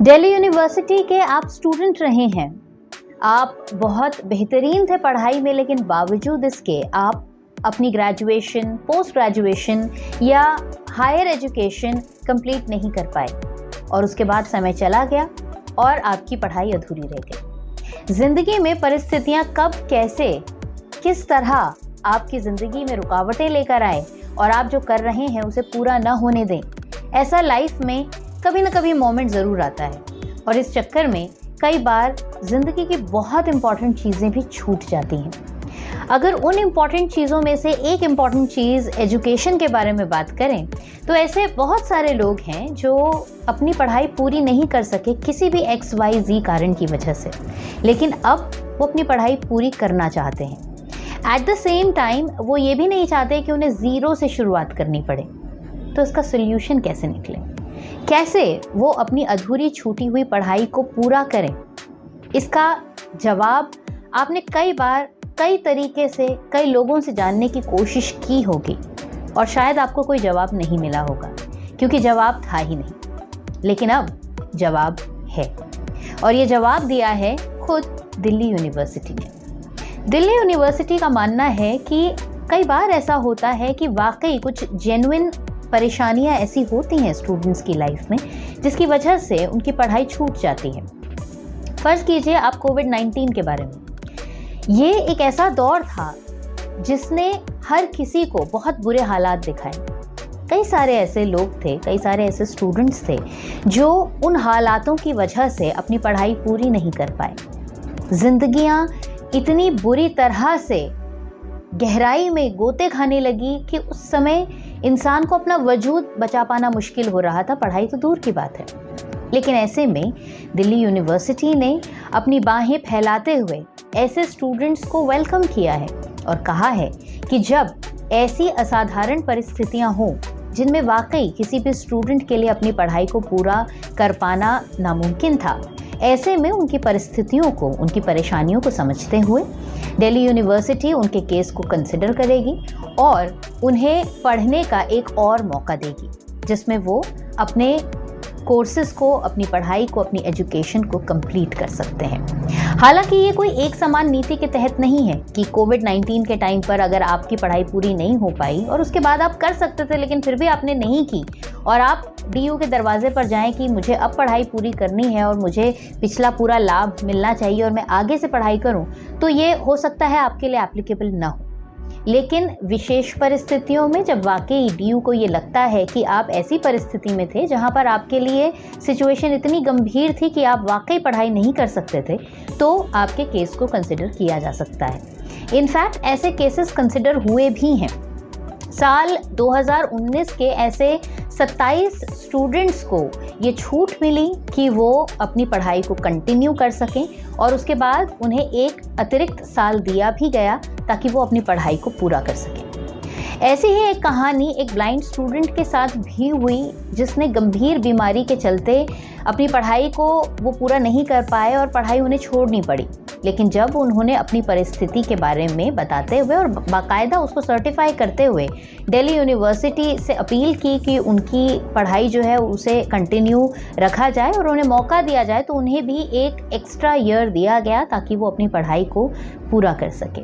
Delhi university के आप student रहे हैं। आप बहुत बेहतरीन थे पढ़ाई में, लेकिन बावजूद इसके आप अपनी ग्रेजुएशन, पोस्ट ग्रेजुएशन या हायर एजुकेशन कंप्लीट नहीं कर पाए और उसके बाद समय चला गया और आपकी पढ़ाई अधूरी रह गई। ज़िंदगी में परिस्थितियां कब, कैसे, किस तरह आपकी ज़िंदगी में रुकावटें लेकर आए और आप जो कर रहे हैं उसे पूरा न होने दें, ऐसा लाइफ में कभी ना कभी मोमेंट ज़रूर आता है। और इस चक्कर में कई बार ज़िंदगी की बहुत इम्पॉर्टेंट चीज़ें भी छूट जाती हैं। अगर उन इम्पॉर्टेंट चीज़ों में से एक इम्पॉर्टेंट चीज़ एजुकेशन के बारे में बात करें तो ऐसे बहुत सारे लोग हैं जो अपनी पढ़ाई पूरी नहीं कर सके किसी भी XYZ कारण की वजह से, लेकिन अब वो अपनी पढ़ाई पूरी करना चाहते हैं। एट द सेम टाइम वो ये भी नहीं चाहते कि उन्हें ज़ीरो से शुरुआत करनी पड़े। तो इसका सोल्यूशन कैसे निकले, कैसे वो अपनी अधूरी छूटी हुई पढ़ाई को पूरा करें, इसका जवाब आपने कई बार कई तरीके से कई लोगों से जानने की कोशिश की होगी और शायद आपको कोई जवाब नहीं मिला होगा क्योंकि जवाब था ही नहीं। लेकिन अब जवाब है और ये जवाब दिया है खुद दिल्ली यूनिवर्सिटी ने। दिल्ली यूनिवर्सिटी का मानना है कि कई बार ऐसा होता है कि वाकई कुछ जेन्युइन परेशानियां ऐसी होती हैं स्टूडेंट्स की लाइफ में जिसकी वजह से उनकी पढ़ाई छूट जाती है। फ़र्ज़ कीजिए आप कोविड-19 के बारे में। ये एक ऐसा दौर था जिसने हर किसी को बहुत बुरे हालात दिखाए। कई सारे ऐसे लोग थे, कई सारे ऐसे स्टूडेंट्स थे जो उन हालातों की वजह से अपनी पढ़ाई पूरी नहीं कर पाए। ज़िंदगियाँ इतनी बुरी तरह से गहराई में गोते खाने लगी कि उस समय इंसान को अपना वजूद बचा पाना मुश्किल हो रहा था, पढ़ाई तो दूर की बात है। लेकिन ऐसे में दिल्ली यूनिवर्सिटी ने अपनी बाहें फैलाते हुए ऐसे स्टूडेंट्स को वेलकम किया है और कहा है कि जब ऐसी असाधारण परिस्थितियां हों जिनमें वाकई किसी भी स्टूडेंट के लिए अपनी पढ़ाई को पूरा कर पाना नामुमकिन था, ऐसे में उनकी परिस्थितियों को, उनकी परेशानियों को समझते हुए दिल्ली यूनिवर्सिटी उनके केस को कंसिडर करेगी और उन्हें पढ़ने का एक और मौका देगी जिसमें वो अपने कोर्सेज़ को, अपनी पढ़ाई को, अपनी एजुकेशन को कंप्लीट कर सकते हैं। हालांकि ये कोई एक समान नीति के तहत नहीं है कि कोविड-19 के टाइम पर अगर आपकी पढ़ाई पूरी नहीं हो पाई और उसके बाद आप कर सकते थे लेकिन फिर भी आपने नहीं की और आप DU के दरवाजे पर जाएं कि मुझे अब पढ़ाई पूरी करनी है और मुझे पिछला पूरा लाभ मिलना चाहिए और मैं आगे से पढ़ाई करूं, तो ये हो सकता है आपके लिए एप्लीकेबल ना हो। लेकिन विशेष परिस्थितियों में जब वाकई DU को ये लगता है कि आप ऐसी परिस्थिति में थे जहां पर आपके लिए सिचुएशन इतनी गंभीर थी कि आप वाकई पढ़ाई नहीं कर सकते थे, तो आपके केस को कंसिडर किया जा सकता है। इनफैक्ट ऐसे केसेस कंसिडर हुए भी हैं। साल 2019 के ऐसे 27 स्टूडेंट्स को ये छूट मिली कि वो अपनी पढ़ाई को कंटिन्यू कर सकें और उसके बाद उन्हें एक अतिरिक्त साल दिया भी गया ताकि वो अपनी पढ़ाई को पूरा कर सकें। ऐसी ही एक कहानी एक ब्लाइंड स्टूडेंट के साथ भी हुई जिसने गंभीर बीमारी के चलते अपनी पढ़ाई को वो पूरा नहीं कर पाए और पढ़ाई उन्हें छोड़नी पड़ी। लेकिन जब उन्होंने अपनी परिस्थिति के बारे में बताते हुए और बाकायदा उसको सर्टिफाई करते हुए दिल्ली यूनिवर्सिटी से अपील की कि उनकी पढ़ाई जो है उसे कंटिन्यू रखा जाए और उन्हें मौका दिया जाए, तो उन्हें भी एक एक्स्ट्रा ईयर दिया गया ताकि वो अपनी पढ़ाई को पूरा कर सके।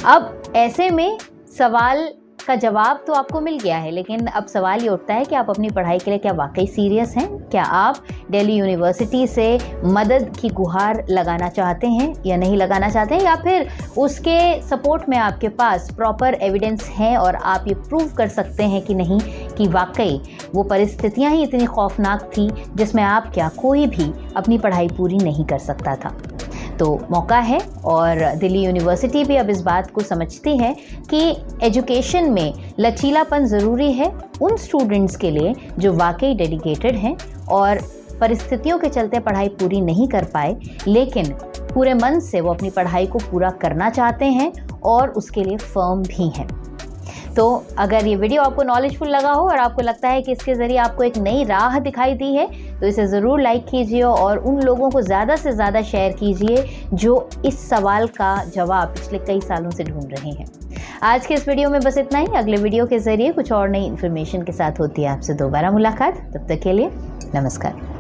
अब ऐसे में सवाल का जवाब तो आपको मिल गया है, लेकिन अब सवाल ये उठता है कि आप अपनी पढ़ाई के लिए क्या वाकई सीरियस हैं? क्या आप दिल्ली यूनिवर्सिटी से मदद की गुहार लगाना चाहते हैं या नहीं लगाना चाहते हैं, या फिर उसके सपोर्ट में आपके पास प्रॉपर एविडेंस है और आप ये प्रूव कर सकते हैं कि नहीं, कि वाकई वो परिस्थितियाँ ही इतनी खौफनाक थी जिसमें आप क्या, कोई भी अपनी पढ़ाई पूरी नहीं कर सकता था। तो मौका है और दिल्ली यूनिवर्सिटी भी अब इस बात को समझती है कि एजुकेशन में लचीलापन ज़रूरी है उन स्टूडेंट्स के लिए जो वाकई डेडिकेटेड हैं और परिस्थितियों के चलते पढ़ाई पूरी नहीं कर पाए, लेकिन पूरे मन से वो अपनी पढ़ाई को पूरा करना चाहते हैं और उसके लिए फर्म भी हैं। तो अगर ये वीडियो आपको नॉलेजफुल लगा हो और आपको लगता है कि इसके ज़रिए आपको एक नई राह दिखाई दी है, तो इसे ज़रूर लाइक कीजिए और उन लोगों को ज़्यादा से ज़्यादा शेयर कीजिए जो इस सवाल का जवाब पिछले कई सालों से ढूंढ रहे हैं। आज के इस वीडियो में बस इतना ही। अगले वीडियो के ज़रिए कुछ और नई इन्फॉर्मेशन के साथ होती है आपसे दोबारा मुलाकात। तब तक के लिए नमस्कार।